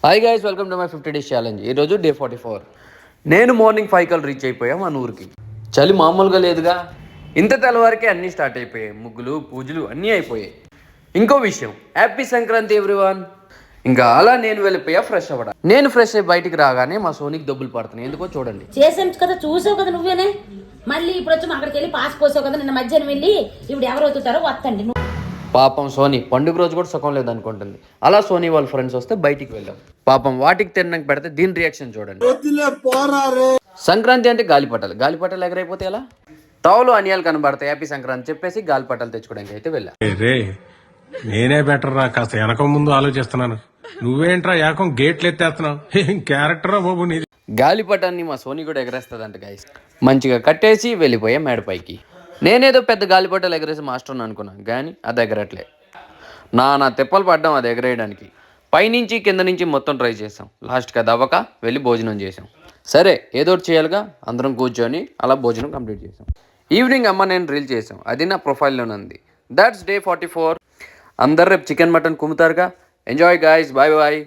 Hi guys, welcome to my 50 days challenge. ఈరోజు day 44. నేను morning 5 కల్ రీచ్ అయిపోయా మన ఊరికి. చలి మామూలుగా లేదుగా. ఇంత తెల్లవారికే అన్నీ స్టార్ట్ అయిపోయాయి. ముగ్గులు పూజలు అన్నీ అయిపోయాయి. ఇంకో విషయం, హ్యాపీ సంక్రాంతి ఎవ్రీవన్. ఇంకా అలా నేను వెళ్ళిపోయా ఫ్రెష్ అవ్వడా. నేను ఫ్రెష్ అయ్యి బయటికి రాగానే మా సోనికి దెబ్బలు పడుతున్నాయి. ఎందుకో చూడండి. చేసాం కదా, చూసావు కదా నువ్వేనే. మళ్ళీ ఇప్పుడు వచ్చి అక్కడికి వెళ్ళి పాస్ పోసావు కదా. నిన్న మధ్యాహ్నం వెళ్ళి ఇప్పుడు ఎవరు అవుతారో వస్తండి. పాపం సోనీ పండుగ రోజు కూడా సుఖం లేదనుకుంటుంది. అలా సోనీ వాళ్ళ ఫ్రెండ్స్ వస్తే బయటికి వెళ్ళాం. పాపం వాటికి తినడానికి పెడితే దీని రియాక్షన్ చూడండి. సంక్రాంతి అంటే గాలిపటాలు. గాలిపటాలు ఎగరైపోతే ఎలా? తావులు అనియాలు కనబడతాయి. హ్యాపీ సంక్రాంతి చెప్పేసి గాలిపటాలు తెచ్చుకోవడానికి అయితే వెళ్ళాం. నేనే బెటర్ రా, కాస్త వెనక ముందు ఆలోచిస్తున్నాను. నువ్వేంట్రా ఏకం గేట్లు ఎత్తేస్తున్నావు? ఏం క్యారెక్టర్ బాబు నీది. గాలిపటాన్ని మా సోనీ కూడా ఎగరేస్తుందంట గైస్. మంచిగా కట్టేసి వెళ్ళిపోయా మేడపైకి. నేనేదో పెద్ద గాలిపటాలు ఎగరేసి మాస్టర్ని అనుకున్నాను, కానీ అది ఎగరట్లే. నా తెప్పలు పడ్డాం అది ఎగరేయడానికి. పైనుంచి కింద నుంచి మొత్తం ట్రై చేసాం. లాస్ట్కి అది అవ్వక వెళ్ళి భోజనం చేసాం. సరే ఏదో ఒకటి చేయాలిగా, అందరం కూర్చొని అలా భోజనం కంప్లీట్ చేసాం. ఈవినింగ్ అమ్మ నేను రీల్ చేసాం. అది నా ప్రొఫైల్లోనే ఉంది. That's day 44. అందరు రేపు చికెన్ మటన్ కుమ్ముతారుగా. Enjoy guys, bye bye.